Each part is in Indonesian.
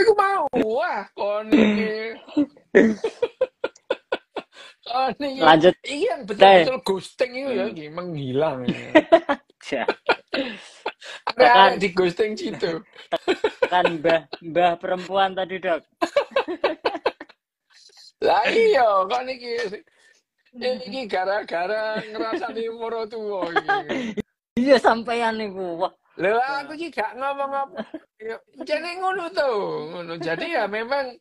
aku mau. Wah, kon iki. Kon iki. Lanjut Iki yang deh. betul-betul ghosting itu ya, Hmm. iki menghilang. Ya. Arek-arek Tekan di ghosting situ. tekan mbah perempuan tadi, Dok. Lah iya, kon iki gara-gara ngrasani moro tuwa iki. Iya sampean niku. Wah. Lha aku Wah. iki gak ngomong apa. Ya jane ngono to, ngono. Jadi ya memang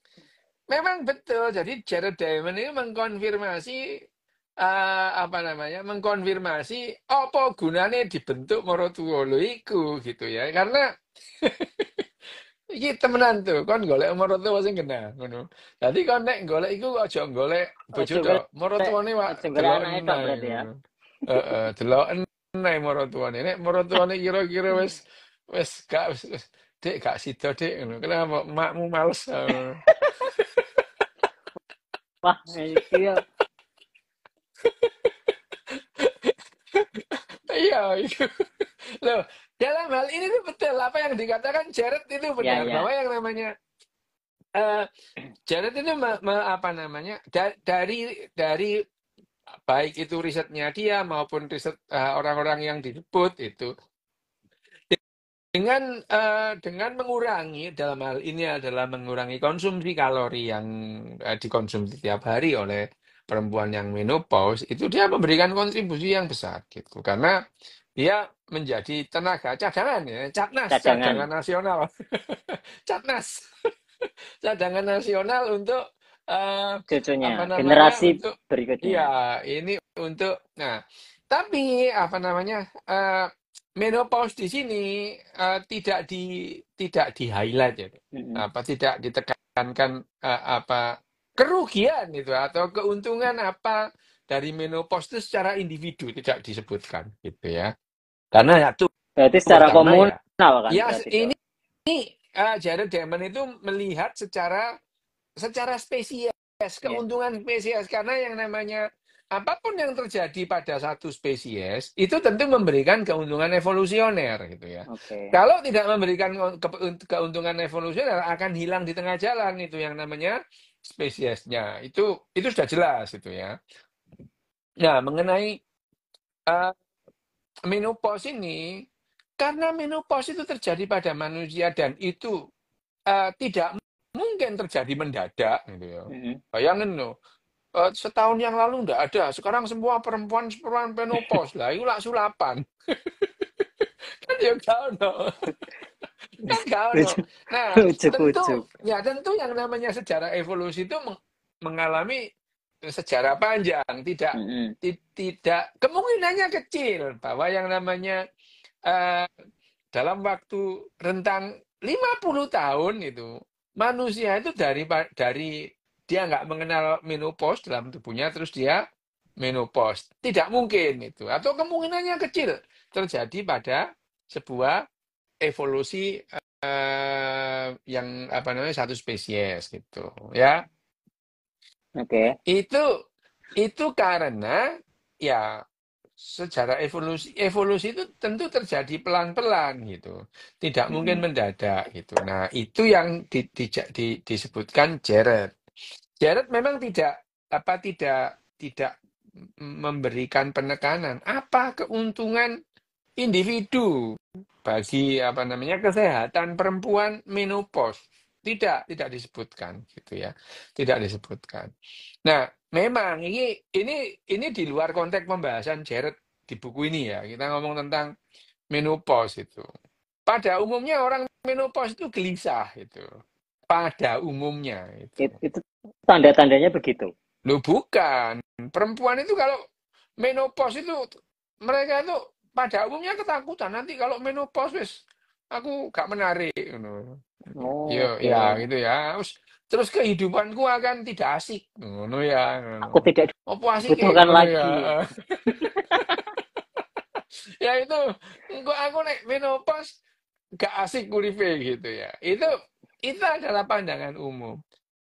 betul. Jadi Jared Diamond ini mengkonfirmasi apa namanya? Mengkonfirmasi apa gunanya dibentuk maratuwa lho iku gitu ya. Karena iki temenan tuh, kon golek maratuwa sing kena ngono. Dadi kon nek golek iku aja golek bojo Ojo tok. golek Maratuwane wak ojo golek delok anake tok enae berarti ya. ngono. Heeh, delok enae maratuwane. Nek maratuwane kira-kira wis gak wis, Dek gak sida Dek ngono. Kenapa makmu males ngono. Wah, iki ya. Iya, itu. Loh, dalam hal ini tuh betul apa yang dikatakan Jared itu Ya, benar bahwa ya. yang namanya eh Jared itu apa namanya dari baik itu risetnya dia maupun riset orang-orang yang disebut itu dengan mengurangi dalam hal ini adalah mengurangi konsumsi kalori yang dikonsumsi tiap hari oleh perempuan yang menopause itu dia memberikan kontribusi yang besar gitu karena dia menjadi tenaga cadangan ya Cadangan cadangan nasional catnas cadangan nasional untuk cucunya, apa namanya generasi untuk berikutnya. iya ini untuk nah tapi apa namanya menopause di sini tidak di highlight ya Mm-mm. apa tidak ditekankan apa kerugian itu atau keuntungan apa dari menopause itu secara individu tidak disebutkan gitu ya karena satu Berarti secara pertama ya komunal kan ya berarti, Dok. ini Jared Diamond itu melihat secara spesies, Ya. keuntungan spesies karena yang namanya apapun yang terjadi pada satu spesies itu tentu memberikan keuntungan evolusioner gitu ya. Oke. Kalau tidak memberikan keuntungan evolusioner akan hilang di tengah jalan itu yang namanya spesiesnya. Itu sudah jelas itu ya. Nah, mengenai uh, menopause ini karena menopause itu terjadi pada manusia dan itu tidak mungkin terjadi mendadak gitu ya. Mm-mm. Bayangin loh, setahun yang lalu enggak ada, sekarang semua perempuan menopause lah, itu lah sulapan. Kan ya gak ono, kan gak ono. Ujuk, Nah, ujuk, tentu ujuk. tentu yang namanya sejarah evolusi itu mengalami sejarah panjang, Mm-mm. tidak kemungkinannya kecil bahwa yang namanya eh, dalam waktu rentang 50 tahun itu manusia itu dari dia nggak mengenal menopause dalam tubuhnya terus dia menopause tidak mungkin itu atau kemungkinannya kecil terjadi pada sebuah evolusi yang apa namanya satu spesies gitu ya Oke. itu karena ya secara evolusi itu tentu terjadi pelan-pelan gitu. Tidak mungkin Mm-mm. mendadak gitu. Nah, itu yang disebutkan Jared. Jared memang tidak memberikan penekanan apa keuntungan individu bagi apa namanya kesehatan perempuan menopause. Tidak disebutkan gitu ya. Tidak disebutkan. Nah, memang ini di luar konteks pembahasan Jared di buku ini ya. Kita ngomong tentang menopause itu. Pada umumnya orang menopause itu gelisah itu. Pada umumnya itu. Itu tanda-tandanya begitu. Loh bukan. Perempuan itu kalau menopause itu mereka itu pada umumnya ketakutan nanti kalau menopause wis aku gak menarik ngono. Oh, Yo ya oke. gitu ya. Terus kehidupanku akan tidak asik ngono ya Aku ngono. tidak Apa asik dibutuhkan ngono ya. lagi. Ya itu engko aku nek menopause gak asik uripe gitu ya. Itu adalah pandangan umum.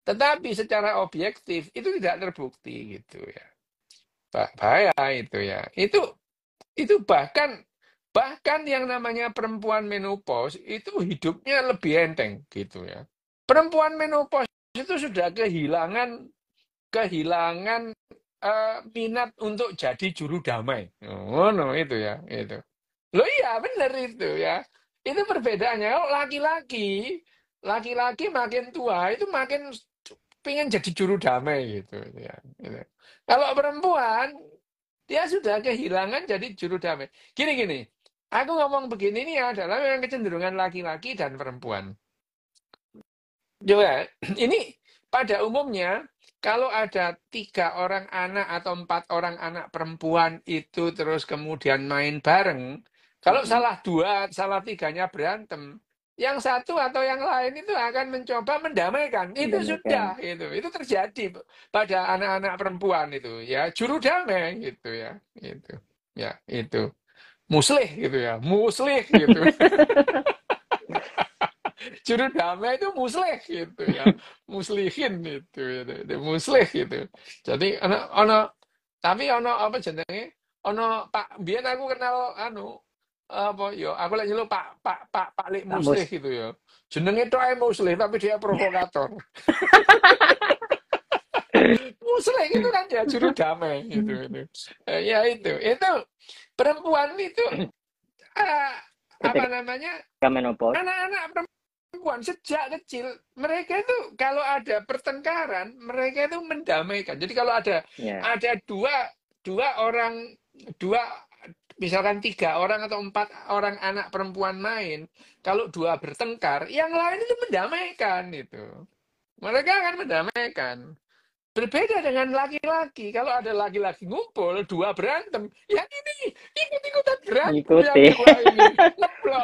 Tetapi secara objektif itu tidak terbukti gitu ya. Bahaya itu ya. Itu bahkan yang namanya perempuan menopause itu hidupnya lebih enteng gitu ya. Perempuan menopause itu sudah kehilangan minat untuk jadi juru damai. Oh, no, itu ya, itu. Loh iya, benar itu ya. Itu perbedaannya. Kalau laki-laki makin tua itu makin pengen jadi juru damai gitu ya. Gitu. Kalau perempuan dia sudah kehilangan jadi juru damai. Gini, aku ngomong begini ini adalah memang kecenderungan laki-laki dan perempuan. Coba, ini pada umumnya kalau ada 3 orang anak atau 4 orang anak perempuan itu terus kemudian main bareng, kalau salah 2, salah 3-nya berantem, yang satu atau yang lain itu akan mencoba mendamaikan. Itu sudah, Mendamaikan. itu terjadi pada anak-anak perempuan itu ya, juru damai gitu ya, itu muslih gitu ya, muslih gitu. Juru damai itu muslih gitu ya, muslihin itu muslih gitu. Jadi tapi apa jenenge, Pak biyen aku kenal apa ya, aku lagi nyeluk Pak Lik Pak Muslih Mus. gitu ya. Jenenge tok ae muslih tapi dia provokator. Muslih itu kan ya juru damai gitu. Ya itu perempuan itu eh, apa Ketika namanya, menopause. anak-anak perempuan sejak kecil mereka itu kalau ada pertengkaran mereka itu mendamaikan. Jadi kalau ada Ya. ada dua orang, dua misalkan 3 orang atau 4 orang anak perempuan main, kalau 2 bertengkar yang lain itu mendamaikan itu, mereka akan mendamaikan. Berbeda dengan laki-laki. Kalau ada laki-laki ngumpul, 2 berantem, yang ini ikut-ikutan berantem, yang Ngikuti. 2 ini ngeblok.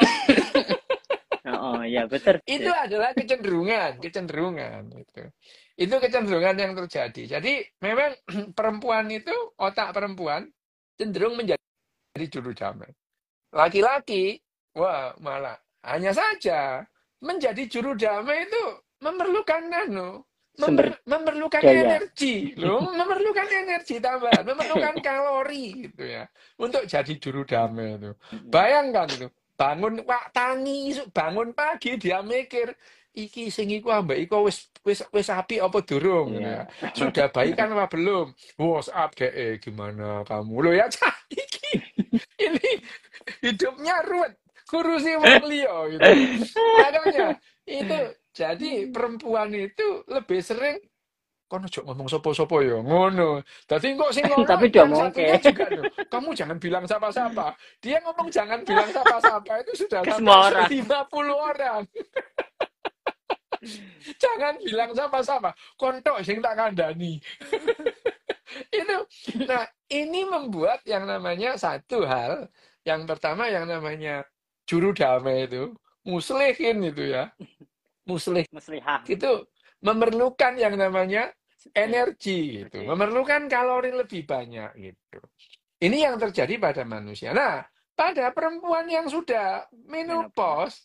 Oh, ya betul. Itu adalah kecenderungan itu. Itu kecenderungan yang terjadi. Jadi memang perempuan itu, otak perempuan cenderung menjadi juru damai. Laki-laki, wah malah hanya saja menjadi juru damai itu memerlukan Sumber memerlukan daya. energi loh, memerlukan energi tambahan, memerlukan kalori gitu ya untuk jadi juru damai itu. Bayangkan itu, bangun Pak Tangi, bangun pagi dia mikir iki sing iku ambek iku wis apik apa durung gitu ya. Iya. Sudah baikan apa belum? WhatsApp gimana kamu? Lo ya cah iki ini hidupnya ruwet, ngurusi wong liya gitu. Makanya itu jadi perempuan itu lebih sering kono ojo ngomong sopo-sopo ya ngono. Dadi kok sing ngono Tapi dia yang mau satunya ke juga loh. Kamu jangan bilang siapa-siapa. Dia ngomong jangan bilang siapa-siapa itu sudah ke sampai semua orang. 50 orang. Jangan bilang siapa-siapa. Kontok sing tak kandani. Itu. Nah, ini membuat yang namanya satu hal, yang pertama yang namanya juru damai itu, muslihin itu ya. Muslih Muslihah. itu memerlukan yang namanya energi gitu, Oke. memerlukan kalori lebih banyak gitu. Ini yang terjadi pada manusia. Nah, pada perempuan yang sudah Menopause. menopause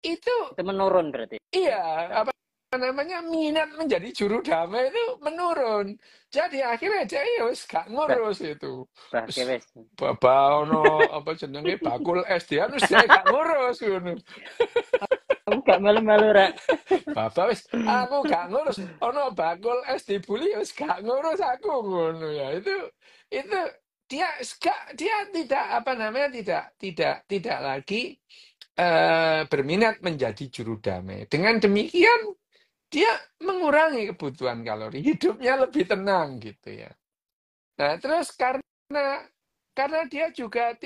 itu Itu menurun berarti. iya, apa namanya, minat menjadi juru damai itu menurun. Jadi akhirnya dia ya wis gak Bah, ngurus itu. bahke Wis wes. ono apa jenenge bakul SD anu saya gak ngurus ngono. Kamu gak malu-malu, Ra. Bapak wis aku gak ngurus. Ono bakul es dibuli wis gak ngurus aku ngono ya. Itu dia tidak apa namanya, tidak lagi berminat menjadi juru damai. Dengan demikian dia mengurangi kebutuhan kalori, hidupnya lebih tenang gitu ya. Nah, terus karena dia juga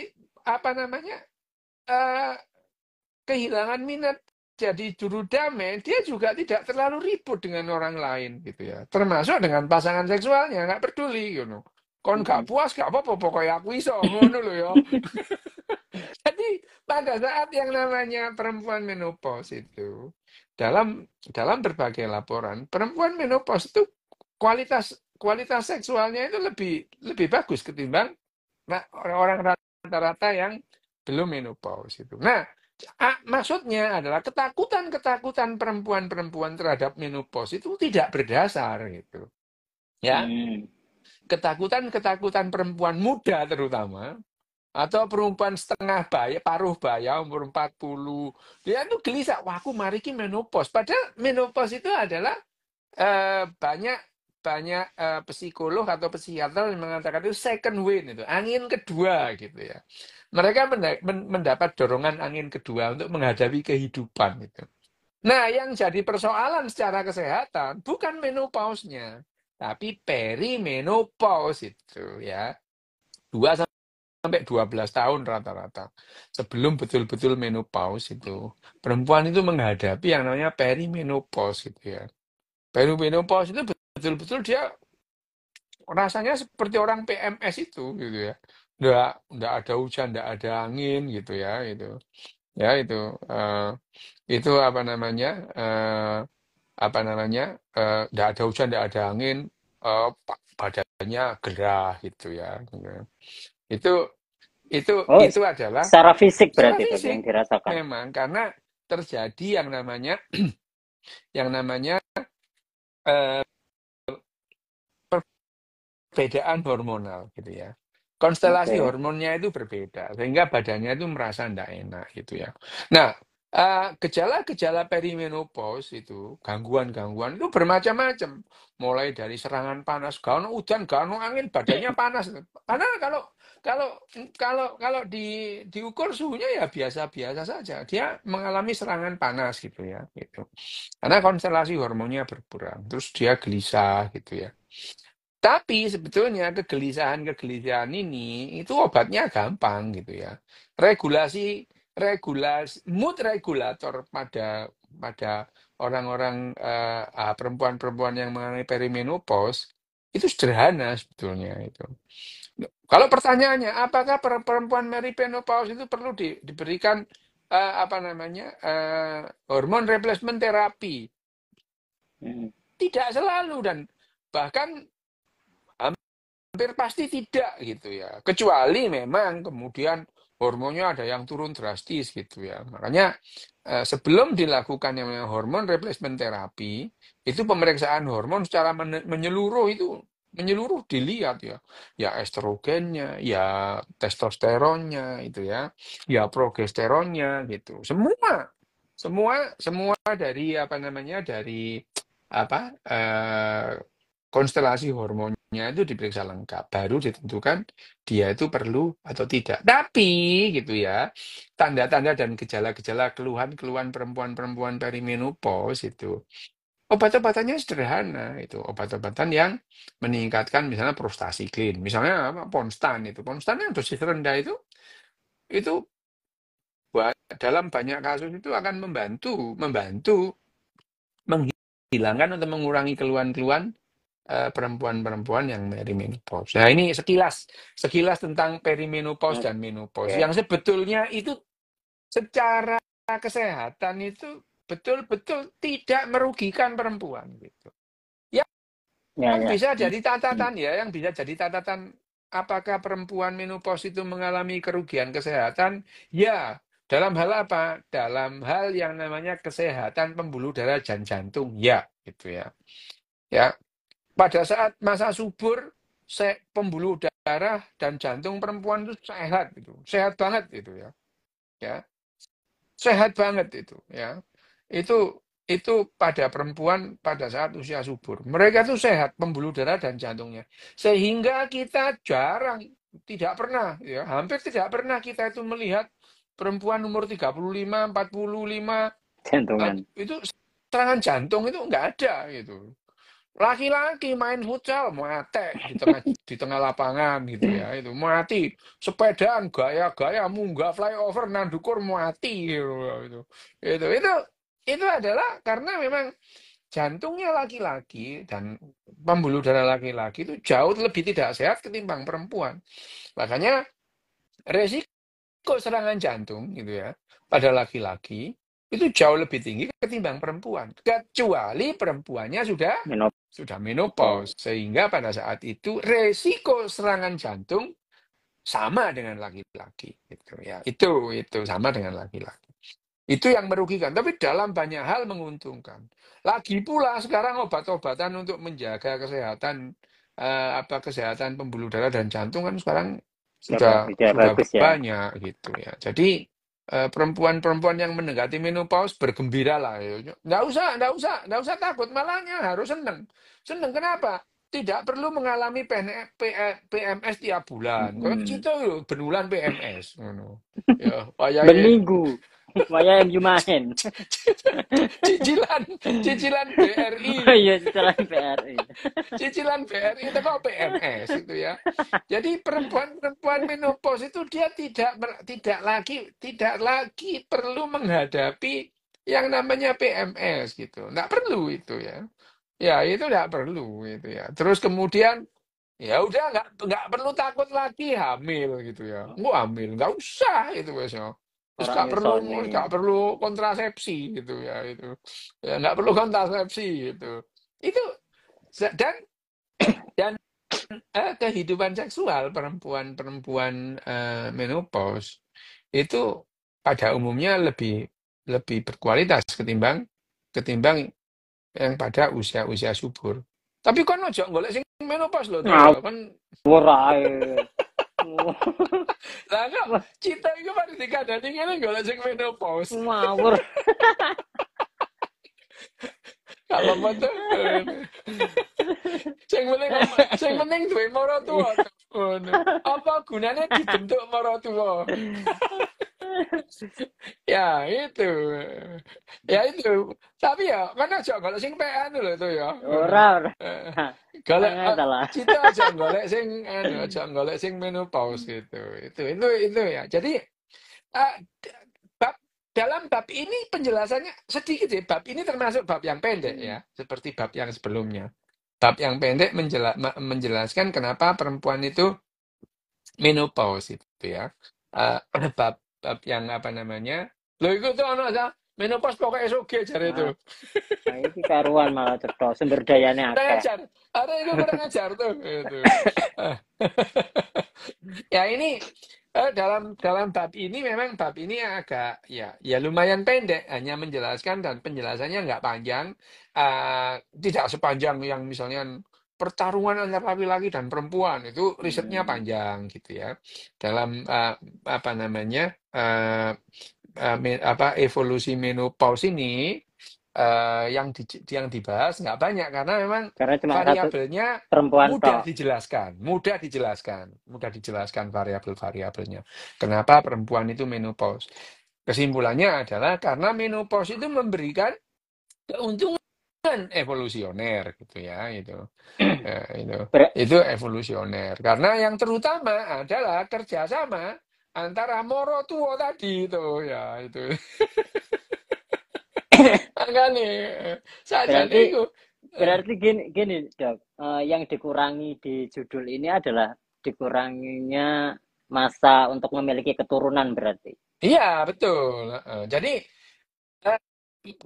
apa namanya, eh, kehilangan minat jadi juru damai, dia juga tidak terlalu ribut dengan orang lain gitu ya. Termasuk dengan pasangan seksualnya, nggak peduli gitu. Kon gak puas gak apa-apa, pokoknya aku iso ngono lho ya. Jadi pada saat yang namanya perempuan menopause itu, dalam dalam berbagai laporan, perempuan menopause itu kualitas kualitas seksualnya itu lebih lebih bagus ketimbang orang-orang rata-rata yang belum menopause itu. Nah, maksudnya adalah ketakutan-ketakutan perempuan-perempuan terhadap menopause itu tidak berdasar gitu. Ya, Hmm. ketakutan-ketakutan perempuan muda terutama Atau perempuan setengah baya, paruh baya umur 40. Dia tuh gelisah, wah aku mari ki menopause. Padahal menopause itu adalah banyak banyak psikolog atau psikiater yang mengatakan itu second wind, itu angin kedua gitu ya. Mereka mendapat dorongan angin kedua untuk menghadapi kehidupan gitu. Nah, yang jadi persoalan secara kesehatan bukan menopause-nya, tapi perimenopause itu ya. 2 sampai 12 tahun rata-rata. Sebelum betul-betul menopause itu, perempuan itu menghadapi yang namanya perimenopause gitu ya. Perimenopause itu betul-betul dia rasanya seperti orang PMS itu gitu ya. Nggak ada hujan, nggak ada angin gitu ya itu. Ya itu eh, itu apa namanya nggak ada hujan, nggak ada angin, badannya gerah gitu ya. Gitu. Itu itu Oh, itu adalah secara fisik secara berarti dok fisik yang dirasakan. memang karena terjadi yang namanya eh, perbedaan hormonal gitu ya. Konstelasi Oke. hormonnya itu berbeda sehingga badannya itu merasa tidak enak gitu ya. Nah, gejala-gejala perimenopause itu gangguan-gangguan itu bermacam-macam. Mulai dari serangan panas, gak ono udan, gak ono angin, badannya panas. Karena kalau kalau diukur suhunya ya biasa-biasa saja. Dia mengalami serangan panas gitu ya, gitu. Karena konstelasi hormonnya berkurang, terus dia gelisah gitu ya. Tapi sebetulnya kegelisahan-kegelisahan ini itu obatnya gampang gitu ya. Regulasi regulasi mood regulator pada orang-orang perempuan-perempuan yang mengalami perimenopause itu sederhana sebetulnya itu. Kalau pertanyaannya, apakah perempuan perimenopause itu perlu diberikan apa namanya hormon replacement terapi? Hmm. Tidak selalu dan bahkan hampir pasti tidak gitu ya. Kecuali memang kemudian hormonnya ada yang turun drastis gitu ya. Makanya sebelum dilakukan yang namanya hormon replacement terapi, itu pemeriksaan hormon secara menyeluruh itu menyeluruh dilihat ya. Ya estrogennya, ya testosteronnya itu ya progesteronnya gitu. Semua dari apa namanya dari apa konstelasi hormonnya itu diperiksa lengkap, baru ditentukan dia itu perlu atau tidak. Tapi gitu ya, tanda-tanda dan gejala-gejala keluhan-keluhan perempuan-perempuan perimenopause itu obat-obatannya sederhana itu obat-obatan yang meningkatkan misalnya prostaglandin, misalnya apa, Ponstan itu, Ponstan yang dosis rendah itu dalam banyak kasus itu akan membantu membantu menghilangkan atau mengurangi keluhan-keluhan perempuan-perempuan yang perimenopause. Nah, ini sekilas sekilas tentang perimenopause dan menopause. Oke. Yang sebetulnya itu secara kesehatan itu betul-betul tidak merugikan perempuan gitu. Ya Yang ya. bisa Hmm. jadi Hmm. catatan ya, yang bisa jadi catatan apakah perempuan menopause itu mengalami kerugian kesehatan? Ya, dalam hal apa? Dalam hal yang namanya kesehatan pembuluh darah dan jantung. Ya, gitu ya. Ya, pada saat masa subur, pembuluh darah dan jantung perempuan itu sehat gitu. Sehat banget itu ya. Ya, sehat banget itu ya. Itu pada perempuan pada saat usia subur. Mereka itu sehat pembuluh darah dan jantungnya. Sehingga kita jarang tidak pernah ya, hampir tidak pernah kita itu melihat perempuan umur 35, 45 Jantungan. itu serangan jantung itu enggak ada gitu. Laki-laki main futsal mate di tengah lapangan gitu ya itu mati sepedaan gaya-gaya munggah flyover nandukur mati gitu itu adalah karena memang jantungnya laki-laki dan pembuluh darah laki-laki itu jauh lebih tidak sehat ketimbang perempuan. Makanya resiko serangan jantung gitu ya pada laki-laki itu jauh lebih tinggi ketimbang perempuan. Kecuali perempuannya sudah menopause Menopause. sehingga pada saat itu resiko serangan jantung sama dengan laki-laki gitu ya. Itu sama dengan laki-laki. Itu yang merugikan, tapi dalam banyak hal menguntungkan. Lagi pula sekarang obat-obatan untuk menjaga kesehatan kesehatan pembuluh darah dan jantung kan sekarang Sudah sudah bagus ya. banyak gitu ya. Jadi perempuan-perempuan yang mendekati menopause bergembiralah ya. Nggak usah takut, malahnya harus seneng. Seneng kenapa? Tidak perlu mengalami PMS tiap bulan. Kau Mm. cita yo benulan PMS ngono. Ya, wayahe Benminggu. Waya MU main. cicilan cicilan Oh BRI. iya, cicilan PRI. Cicilan BRI itu kok PMS itu ya. Jadi perempuan-perempuan menopause itu dia tidak lagi perlu menghadapi yang namanya PMS gitu. Nggak perlu itu ya. Ya itu nggak perlu itu ya. Terus kemudian ya udah nggak perlu takut lagi hamil gitu ya. Nggak hamil nggak usah itu wes ya. Terus Orang nyusoni. nggak perlu kontrasepsi gitu ya itu. Ya nggak perlu kontrasepsi gitu. Itu dan dan kehidupan seksual perempuan-perempuan menopause itu pada umumnya lebih lebih berkualitas ketimbang ketimbang yang pada usia-usia subur. Tapi kan ojo golek sing menopause lho to ya kan. Ngawur ae. Lah kok cita iku mari dikandani ngene golek sing menopause. Ngawur. Kalau betul. Sing penting duwe mara tuwa to. Ngono. Apa gunanya dibentuk mara tuwa? Ya itu. Ya itu. Tapi ya kan aja golek sing pek anu lho to ya. Ngono. Ora. Eh, golek Sangat salah. cita aja golek sing anu, aja golek sing menopause gitu. Itu ya. Jadi eh, bab dalam bab ini penjelasannya sedikit ya. Bab ini termasuk bab yang pendek ya, seperti bab yang sebelumnya. Bab yang pendek menjelaskan kenapa perempuan itu menopause itu ya. Eh, bab yang apa namanya? Loh itu tuh anak saya menopause pokoknya soge jare itu. Nah, iki karuan malah cetha sumber dayane Kurang akeh. ajar. Ada itu kurang ajar tuh. Itu. Ya ini dalam bab ini memang bab ini agak ya lumayan pendek, hanya menjelaskan dan penjelasannya nggak panjang, tidak sepanjang yang misalnya pertarungan antara laki-laki dan perempuan itu risetnya panjang gitu ya. Dalam apa namanya evolusi menopause ini yang dibahas nggak banyak karena memang Karena cuma satu variabelnya perempuan mudah tok. dijelaskan, variabel-variabelnya. Kenapa perempuan itu menopause? Kesimpulannya adalah karena menopause itu memberikan keuntungan evolusioner gitu ya itu. Ber- Itu evolusioner. Karena yang terutama adalah kerjasama antara moro tuo tadi itu ya itu. Makanya saja berarti itu. berarti gini Dok. Yang dikurangi di judul ini adalah dikuranginya masa untuk memiliki keturunan berarti. Iya, betul. Jadi eh,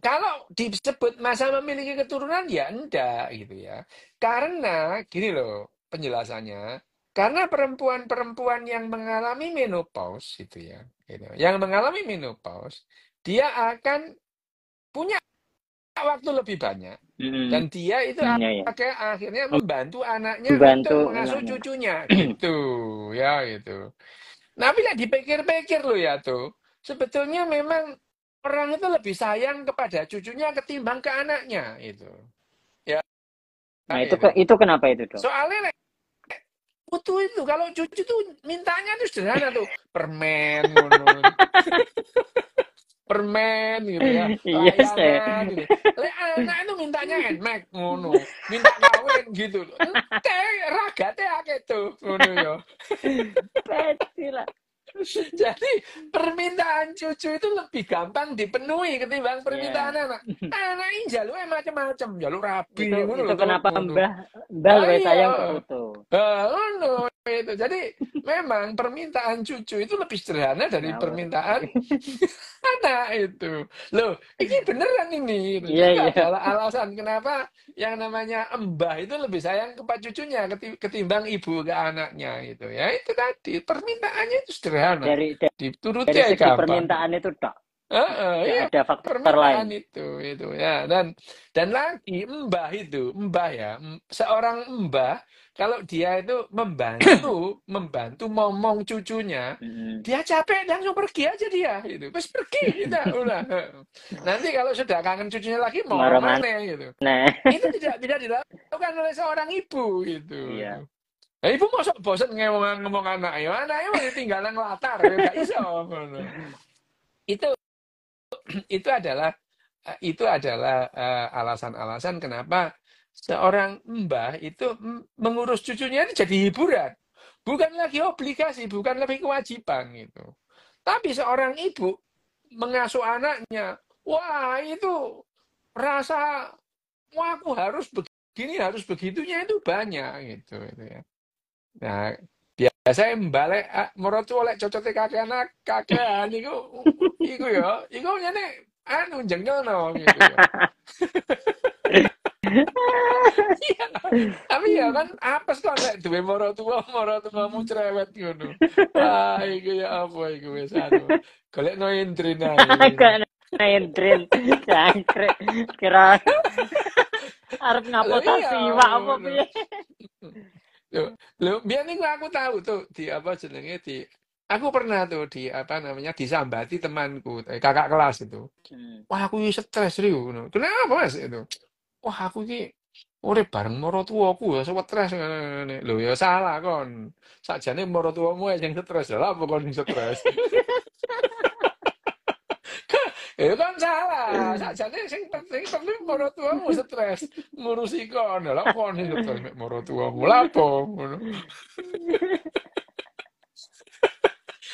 kalau disebut masa memiliki keturunan ya enggak gitu ya. Karena gini loh penjelasannya. Karena perempuan-perempuan yang mengalami menopause gitu ya, gitu. Yang mengalami menopause, dia akan punya waktu lebih banyak Hmm, dan dia itu ya ya. akhirnya membantu anaknya Membantu untuk mengasuh anaknya. cucunya gitu ya gitu. Nah, bila dipikir-pikir loh ya tuh, sebetulnya memang orang itu lebih sayang kepada cucunya ketimbang ke anaknya itu. Ya, Nah, itu. itu kenapa itu, Dok? Soalnya putu itu kalau cucu tuh mintanya tuh sederhana tuh, permen ngono. Permen gitu ya, Iya sih. layangan gitu. Lek anak itu mintanya handmade ngono, minta kawin gitu. Ente ragate akeh tuh ngono ya. Pasti lah. Jadi permintaan cucu itu lebih gampang dipenuhi ketimbang permintaan Ya. anak. Anak ini jaluknya macam-macam, jaluk rabi ngono Itu lho to, kenapa ngono. Mbah Ah, lebih sayang ke iya. putu. Ngono itu. Jadi memang permintaan cucu itu lebih sederhana dari Ngawur. permintaan anak itu. Loh, ini beneran ini. Iya, Itu iya. adalah alasan kenapa yang namanya mbah itu lebih sayang kepada cucunya ketimbang ibu ke anaknya itu. Ya itu tadi permintaannya itu sederhana. Dari Dituruti dari aja segi gampang. permintaan itu, Dok. Heeh, Nggak iya, ada faktor lain. permintaan itu ya. Dan lagi mbah ya, seorang mbah kalau dia itu membantu momong cucunya, Mm-mm. dia capek langsung pergi aja dia gitu. Terus pergi kita udah. Nanti kalau sudah kangen cucunya lagi mau Moro mana gitu. maneh. Itu tidak dilakukan oleh seorang ibu gitu. Iya. Nah, ibu masuk bosan ngomong anak, ya anaknya mau ditinggalan latar, ya gak iso. Ngono. Itu itu adalah alasan-alasan kenapa seorang mbah itu mengurus cucunya ini jadi hiburan. Bukan lagi obligasi, bukan lebih kewajiban gitu. Tapi seorang ibu mengasuh anaknya, wah itu rasa, wah aku harus begini, harus begitunya itu banyak gitu ya. Nah, biasanya mbak merotu oleh cocote kakean iku ya, iku nyene anu jengkelno gitu ya. Iya, tapi ya kan apes kok nek duwe moro tuamu cerewet ngono. Ah, iku ya apa iku wis anu. Golekno intrin ae. Agak nendrin jangkrik kira arep Lah iya ngapotasi iwak apa ngono. piye. Lho, biar niku aku tahu tuh di apa jenenge aku pernah tuh apa namanya disambati temanku, kakak kelas itu. Hmm. Wah, aku ini stres serius ngono. Kenapa Mas itu? Wah, aku iki urip bareng maratuwaku ya stres ngene. Lho ya salah kon. Sakjane maratuwamu ae sing stres. Lah apa kon sing stres? Ya kan salah. Sakjane sing penting maratuwamu stres. Ngurusi kon. Lah kon sing stres mek maratuwamu. Lah apa ngono.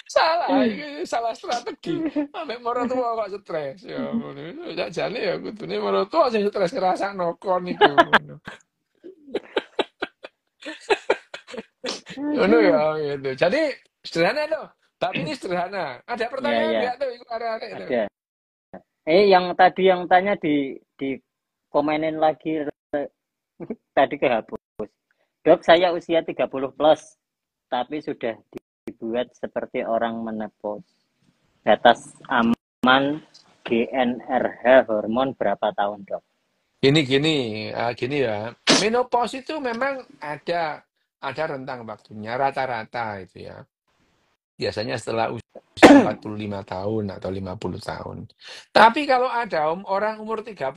Salah, iki salah strategi. Ambek maratuwa kok stres ya ngono. Sakjane ya kudune maratuwa sing stres ngrasakno kon iku ngono. Ngono ya gitu. Jadi sederhana tuh. Tapi ini sederhana. Ada Iya, pertanyaan iya, nggak tuh iku arek-arek itu? ada. Yang tadi yang tanya di komenin lagi tadi kehapus. Dok, saya usia 30 plus, tapi sudah dibuat seperti orang menopause. Batas aman GnRH hormon berapa tahun, Dok? Gini ya. Menopause itu memang ada rentang waktunya rata-rata itu ya. Biasanya setelah usia 45 tahun atau 50 tahun. Tapi kalau ada orang umur 38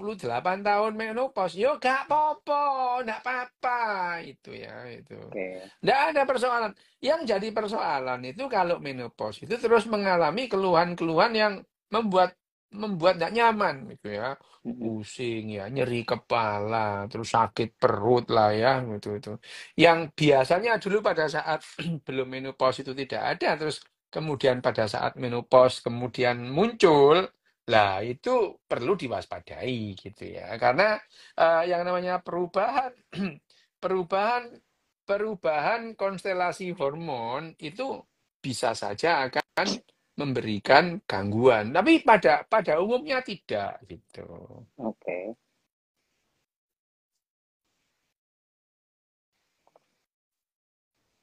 tahun menopause, yo gak apa-apa, gak apa-apa itu ya itu. Oke. Nggak ada persoalan. Yang jadi persoalan itu kalau menopause itu terus mengalami keluhan-keluhan yang membuat membuat nggak nyaman gitu ya. Mm-mm. Pusing ya, nyeri kepala, terus sakit perut lah ya gitu itu. Yang biasanya dulu pada saat belum menopause itu tidak ada, terus kemudian pada saat menopause kemudian muncul, lah itu perlu diwaspadai gitu ya. Karena yang namanya perubahan perubahan perubahan konstelasi hormon itu bisa saja akan memberikan gangguan, tapi pada umumnya tidak gitu. Oke.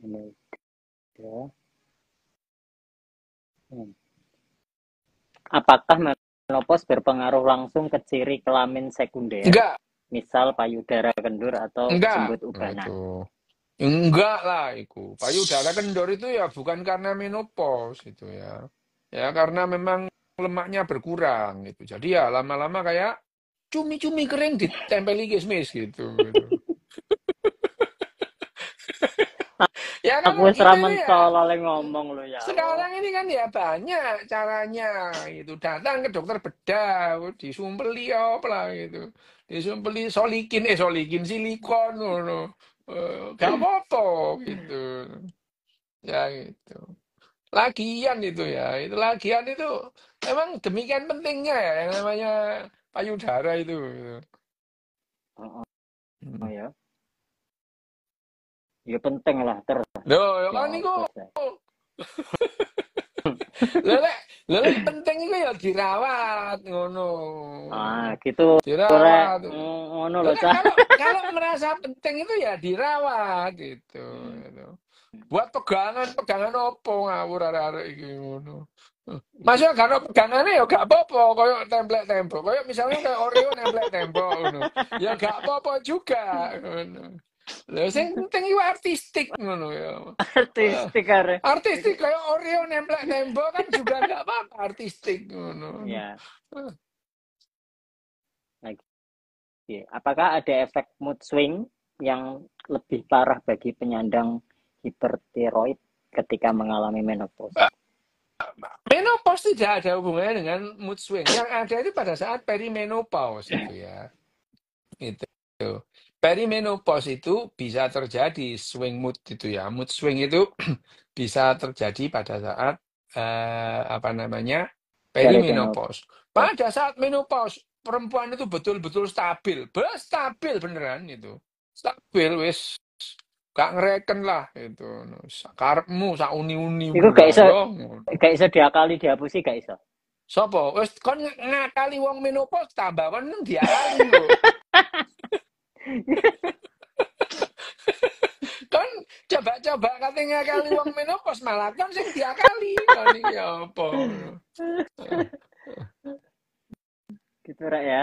Ini ya. Hmm. Apakah menopause berpengaruh langsung ke ciri kelamin sekunder, Enggak, misal payudara kendur atau enggak, jembut nah ubanan? itu enggak lah itu. Payudara kendor itu ya bukan karena menopause itu ya. Ya karena memang lemaknya berkurang gitu. Jadi ya lama-lama kayak cumi-cumi kering ditempeli kismis gitu. Ya kan Aku wis ra itu ya. mentol oleh ngomong lo ya Allah. Sekarang ini kan ya banyak caranya itu datang ke dokter bedah, disumpeli apa lah gitu. Disumpeli solikin silikon ngono. Gak apa-apa gitu. Ya gitu. Lagian itu ya, itu lagian itu memang demikian pentingnya ya yang namanya payudara itu. Gitu. Oh, Hmm. oh ya. Ya penting lah ter. Loh, ya Ya kan niku apa sih? lelek lelek penting itu ya dirawat ngono. Ah, gitu. Rek Dirawat. ngono lho, Lelek Cah. kalau merasa penting itu ya dirawat gitu, Hmm. gitu. Buat pegangan opo ngawur arek-arek iki ngono. Maksudnya kalau pegangannya ya gak apa-apa, koyo templek tembok. Koyo misalnya kayak Oreo nemplek tembok ngono. Ya gak apa-apa juga ngono. Lha sing penting iku artistik ngono ya. Wah, Artistik are. artistik kayak Oreo nemplek tembok kan juga gak apa-apa artistik ngono. Ya, lagi. Apakah ada efek mood swing yang lebih parah bagi penyandang hipertiroid ketika mengalami menopause? Menopause tidak ada hubungannya dengan mood swing. Yang ada itu pada saat perimenopause itu ya. Itu. Perimenopause itu bisa terjadi swing mood itu ya. Mood swing itu bisa terjadi pada saat apa namanya? Dari Perimenopause. menopause. Pada saat menopause perempuan itu betul-betul stabil. Stabil beneran itu. Stabil wis gak ngereken lah itu. Sakarepmu sak Itu uni-unimu ayo. gak iso diakali dihapusi gak iso. Sopo? Wis kon ngakali wong menopause tambah kon diakali lho. Kon coba-coba kate ngakali wong menopause malah kon sing diakali. Kon iki apa ngono. Gitu Rek ya.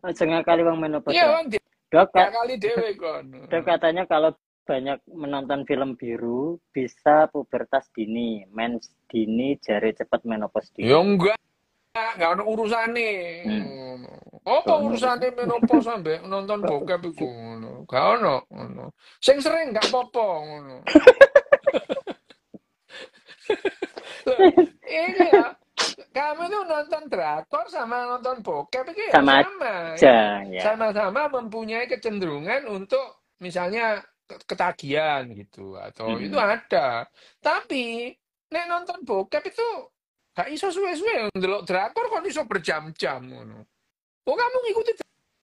Aja ngakali wong menopause Iya Rek. wong Dok, diakali dhewe kon. Dok katanya kalau banyak menonton film biru bisa pubertas dini, mens dini, jari cepat menopause Ya dini. enggak ono urusane. Apa urusane menopause sampe nonton bokep iku ngono. Gak ono ngono. Sing sering gak apa-apa ngono. Loh, ini ya kamu tuh nonton drakor sama nonton bokep itu ya Sama sama aja itu. ya. Sama-sama mempunyai kecenderungan untuk misalnya ketagihan gitu atau itu ada. Tapi nek nonton bokep itu gak iso suwe-suwe ndelok drakor kok iso berjam-jam ngono. Oh kamu ngikuti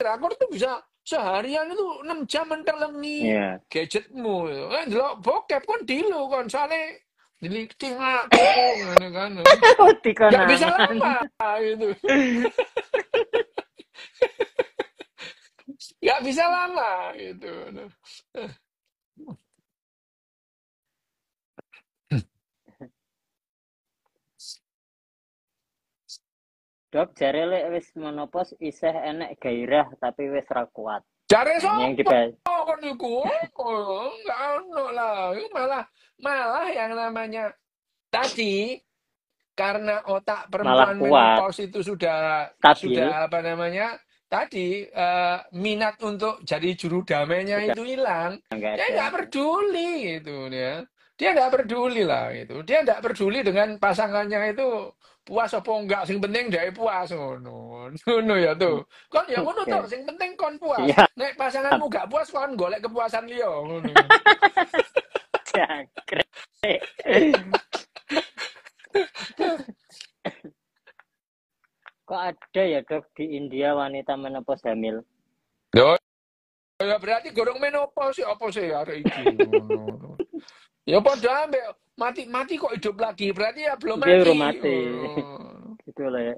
drakor tuh bisa seharian itu 6 jam mentelengi Iya. gadgetmu. Ndelok bokep kan dilo kan soalnya diliting aku ngono kan. Di Gak bisa konangan. lama gitu. Gak bisa lama gitu. Dok, jare lek wis menopause isih enek gairah tapi wis ra kuat. Jare Nah, ini yang sopo dibahas. kon iku? Oh, enggak ono lah. Itu malah yang namanya tadi karena otak Malah perempuan kuat, menopause itu sudah stabil, apa namanya? Tadi minat untuk jadi juru damainya sudah itu hilang. nggak Dia ada. nggak peduli gitu ya. Dia nggak peduli lah itu. Dia nggak peduli dengan pasangannya itu puas apa enggak. Sing penting dia puas ngono. Ngono ya tuh. Kon ya ngono Oke. tuh. Sing penting kon puas. Siap. Nek pasanganmu gak puas kon golek kepuasan liya ngono. Jangkrik. Kok ada ya dok di India wanita menopause hamil? Yo, ya berarti gorong menopause apa sih arek iki ngono. Ya padha ambek mati kok hidup lagi. Berarti ya belum Dia mati. udah mati. Ngono. Gitu lah ya.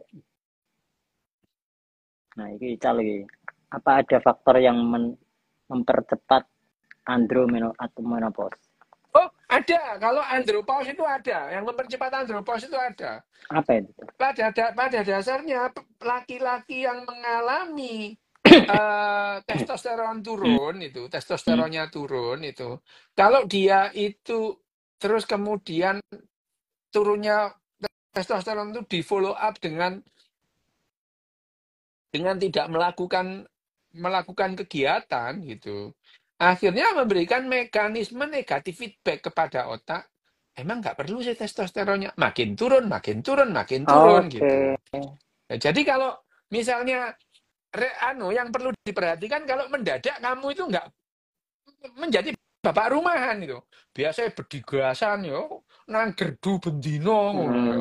Nah, ini Ical lagi. Apa ada faktor yang mempercepat atau menopause? Oh, ada. Kalau andropause itu ada. Yang mempercepat andropause itu ada. Apa itu? Pada dasarnya laki-laki yang mengalami testosteron turun itu, testosteronnya turun itu. Kalau dia itu terus kemudian turunnya testosteron itu di follow up dengan tidak melakukan kegiatan gitu. Akhirnya memberikan mekanisme negatif feedback kepada otak. Emang nggak perlu sih testosteronnya makin turun, makin turun, makin turun gitu. Oke. Ya, jadi kalau misalnya yang perlu diperhatikan kalau mendadak kamu itu nggak menjadi bapak rumahan itu. Biasanya berdigasan yo, nang gerdu bendino ngono ya.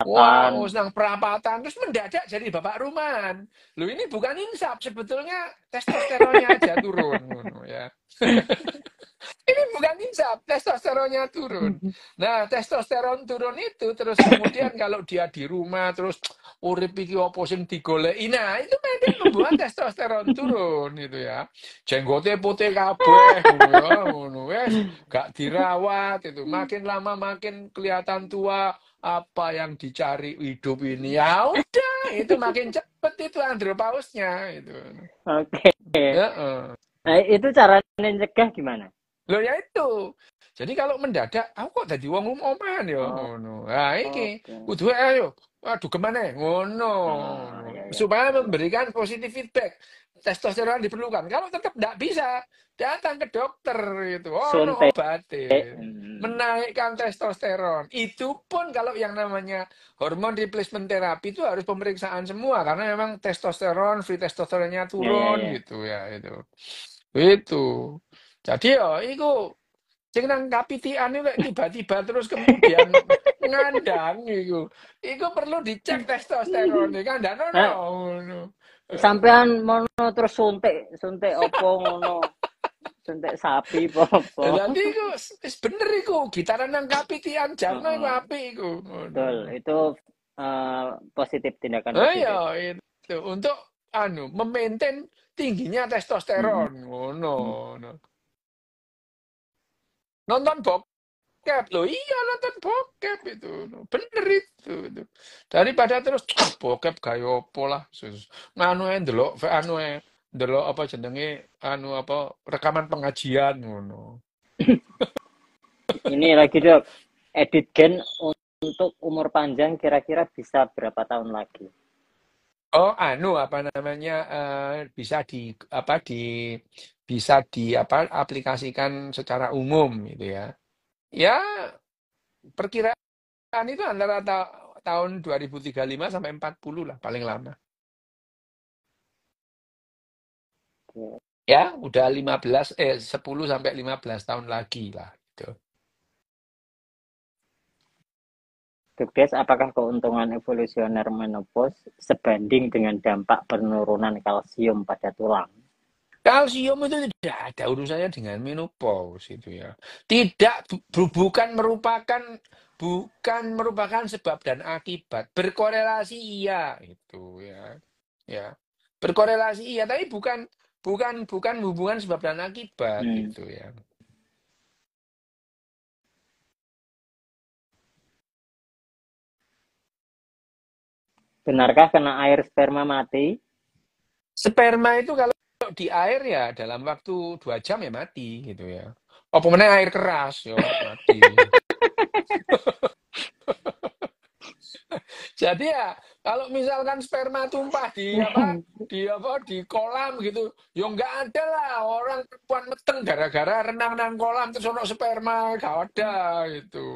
Wah, Perapatan. sedang perapatan terus mendadak jadi bapak rumahan. Lu ini bukan insaf, sebetulnya testosteronnya aja turun ngono ya. Ini bukan insaf, testosteronnya turun. Nah, testosteron turun itu terus kemudian kalau dia di rumah terus urip iki apa sing digoleki. Nah, itu memang membuat testosteron turun itu ya. Jenggote putih kabeh ngono ya, ngono wes, gak dirawat itu. Makin lama makin kelihatan tua, apa yang dicari hidup ini. Ya udah, itu makin cepet itu andropausnya itu. Oke. Heeh. Nah, itu caranya cegah gimana? Loh ya itu. Jadi kalau mendadak, aku kok jadi wong omahan ya Oh, ngono. Nah, iki oke. kudu ayo. Aduh kemana? Ngono. Oh, ya, ya. Supaya memberikan positif feedback. Testosteron diperlukan. Kalau tetap tidak bisa, datang ke dokter gitu. Oh, no Suntik. obatin. Hmm. Menaikkan testosteron. Itu pun kalau yang namanya hormon replacement therapy itu harus pemeriksaan semua karena memang testosteron, free testosteronnya Ya, ya, turun ya. gitu ya itu. Itu. Jadi ya iku sing nang kapitian iki lek tiba-tiba terus kemudian ngandang iku. Iku perlu dicek testosterone kandhane Nah, ngono. sampean mono terus suntik opo ngono? Suntik sapi apa? Dadi iku wis bener iku, gitaran nang kapitian jarno iku Heeh. apik iku, ngono. Betul, itu positif, tindakan Iya positif. itu untuk memaintain tingginya Mm-mm. testosteron ngono. Nonton bokep loh, iya nonton bokep itu, bener itu. Daripada terus bokep gaya apa lah, nganu ndelok, ndelok apa jenenge, apa rekaman pengajian ngono. Ini lagi dok, edit gen untuk umur panjang kira-kira bisa berapa tahun lagi? Oh, apa namanya, bisa aplikasikan secara umum gitu ya. Ya, perkiraan itu antara tahun 2035 sampai 40 lah paling lama. Oke. Ya, udah 10 sampai 15 tahun lagi lah gitu. Dok Des, apakah keuntungan evolusioner menopause sebanding dengan dampak penurunan kalsium pada tulang? Kalsium itu tidak ada urusannya dengan menopause itu ya. Tidak bukan merupakan sebab dan akibat. Berkorelasi iya itu ya. Ya. Berkorelasi iya, tapi bukan bukan bukan hubungan sebab dan akibat Hmm. gitu ya. Benarkah kena air sperma mati? Sperma itu kalau di air ya dalam waktu 2 jam ya mati gitu ya. Apa mana air keras ya mati. Jadi ya kalau misalkan sperma tumpah di kolam gitu, ya nggak ada lah orang perempuan meteng gara-gara renang nang kolam terus ono sperma gak ada gitu.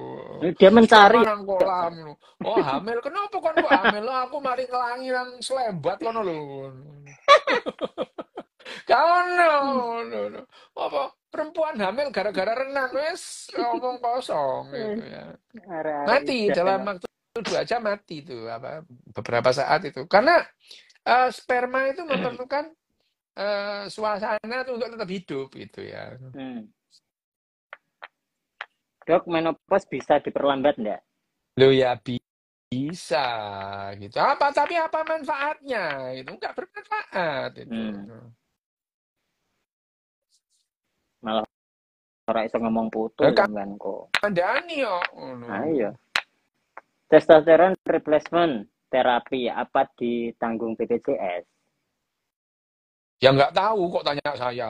Dia mencari Sperma ya, nang dok? kolam. Oh hamil, kenapa kan kok hamil? Lah aku mari ngelangi nang Slembat kono lho. Kau no. Apa perempuan hamil gara-gara renang wes ngomong kosong gitu ya. Arek-arek Mati ida dalam kok. waktu 2 jam mati itu beberapa saat itu. Karena sperma itu memerlukan suasana tuh untuk tetap hidup gitu ya. Hmm. Dok, menopause bisa diperlambat enggak? Lo ya bisa gitu. Tapi apa manfaatnya? Itu enggak bermanfaat itu. Hmm. Malah orang iso ngomong putu Nah, sampean kok. kandani yo. Ayo. Testosteron replacement terapi apa ditanggung BPJS? Ya nggak tahu kok tanya saya.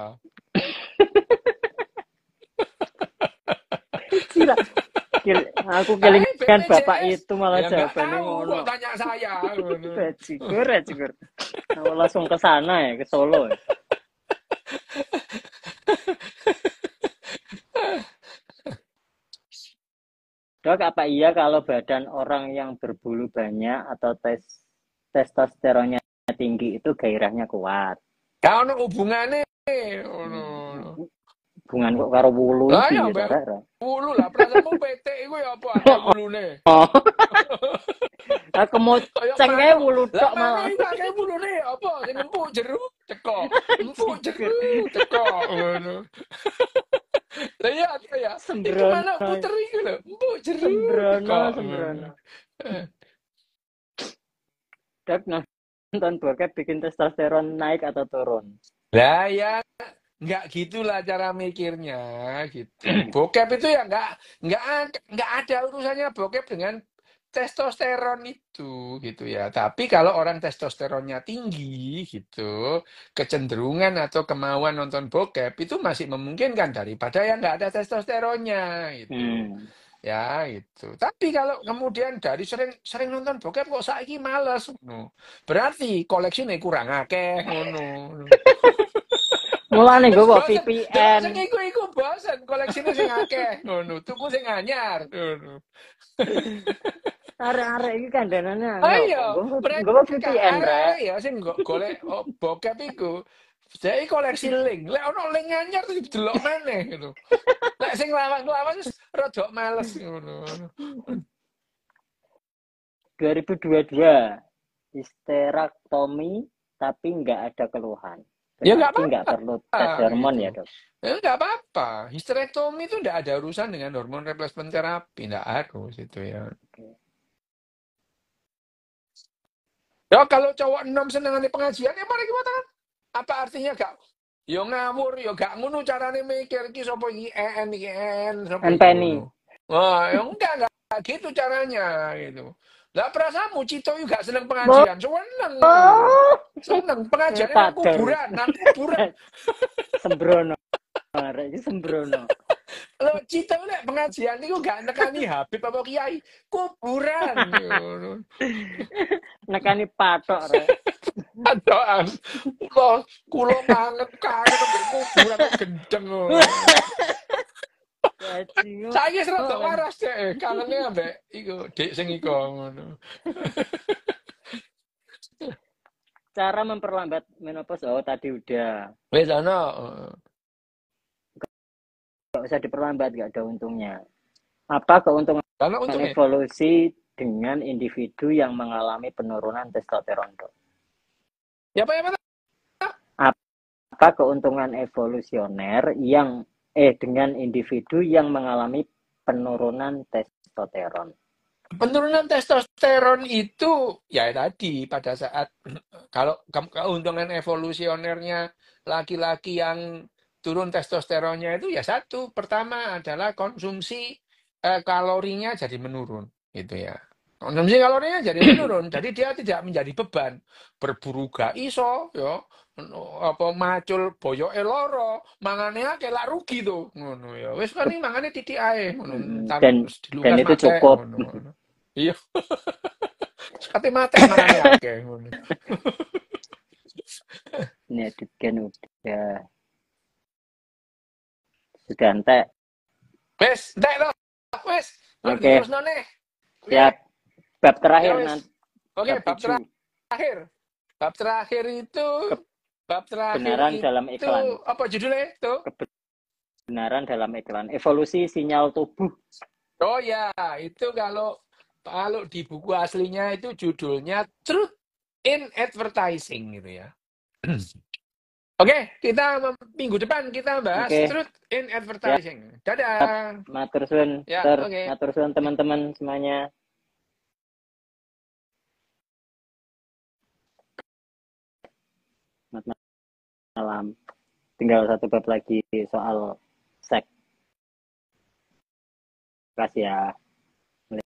Gila. Aku kelingan bapak BPJS itu malah ya nggak jawabannya tahu ngono. kok tanya saya. Bajigur, bajigur. Aku langsung ke sana ya, ke Solo ya. Dok, apa iya kalau badan orang yang berbulu banyak atau testosteronnya tinggi itu gairahnya kuat? Kalau ono hubungannya, ono. Hubungan kok karo wulu Lah iki ya ya, mbak Dok? wulu lah, perasaanmu PT iku ya apa akeh wulune. Oh, aku mau Kayak cengke manuk. wulu Lah tok manuk malah. iku akeh wulune ya apa? Sing empuk jeru teko. Empuk Jigur. jeru teko ngono. Lah iya ya. Iku manuk Sembrono, puter iku lho, empuk jeru teko sembrono, ngono. sembrono. Dok, nonton bokep bikin testosteron naik atau turun? Lah ya nggak gitulah cara mikirnya gitu. Bokep itu ya nggak ada urusannya bokep dengan testosteron itu gitu ya. Tapi kalau orang testosteronnya tinggi gitu, kecenderungan atau kemauan nonton bokep itu masih memungkinkan daripada yang nggak ada testosteronnya gitu. Hmm. Ya gitu. Tapi kalau kemudian dari sering nonton bokep kok saiki males ngono. Berarti koleksine kurang akeh ngono. Mulane Wis nggawa bosen, delok VPN. sing iku bosen, koleksine sing akeh ngono. Tuku sing anyar ngono. Arek-arek iki kandhanane angel Ayo, kok. Nggawa mereka VPN, Rek. arek ya sing golek bokep iku. Jadi koleksi link. Lek ono link anyar terus delok maneh gitu. Lek sing lawas-lawas wis rada males ngono. 2022 histerektomi tapi nggak ada keluhan. Ya nggak Berarti nggak apa-apa perlu tes hormon gitu. ya, Dok? Ya nggak apa-apa. Histerektomi itu nggak ada urusan dengan hormon replacement terapi, nggak harus itu ya. Ya kalau cowok enom senengane pengajian ya mari kita kan. Apa artinya gak? Yo ngawur, yo gak ngono carane mikir iki sapa iki iki sapa iki Penny. ngono. Wah, ya enggak gitu caranya gitu. Lah perasaanmu Cito juga seneng pengajian, seneng. Oh, Seneng pengajiannya nang tak kuburan, nang kuburan. sembrono. Arek iki sembrono. Lo Cito nek pengajian niku gak nekani Habib apa Kiai, kuburan. Nekani patok, Rek. Adoan. Kulo kangen ambek kuburan kok gendeng ngono. Bajingan. Saiki rada waras deh, kangennya ambek iku dik sing iko ngono. Cara memperlambat menopause, oh tadi udah. Wis ana. Nggak usah diperlambat, nggak ada untungnya. Apa keuntungan Karena untungnya. evolusi dengan individu yang mengalami penurunan testosteron, Dok? Ya apa? Apa keuntungan evolusioner yang dengan individu yang mengalami penurunan testosteron? Penurunan testosteron itu ya tadi pada saat kalau keuntungan evolusionernya laki-laki yang turun testosteronnya itu ya satu, pertama adalah konsumsi kalorinya jadi menurun gitu ya. Konsumsi kalorinya jadi menurun, jadi dia tidak menjadi beban. Berburu gak iso ya. Apa macul boyoke loro, mangane akeh lak rugi to ngono ya. Wis kan iki mangane titik ae ngono, Dan dilukas itu mate cukup. ngono. Iya. Sekate mate mangane akeh ngono. Ini adegan sudah entek. Wes, entek to. Wes, Oke. diterusno nih. Siap. Bab terakhir Ya wes. nanti. Oke, bab 7. terakhir. Bab terakhir itu Kebenaran dalam iklan. apa judulnya itu? Kebenaran dalam iklan. Evolusi sinyal tubuh. Oh ya, itu kalau di buku aslinya itu judulnya Truth in Advertising gitu ya. Oke, kita minggu depan kita bahas Truth in Advertising. Dadah. Matur suwun, Ya, oke. Matur suwun teman-teman semuanya. Selamat malam. Tinggal satu bab lagi soal seks. Terima kasih ya.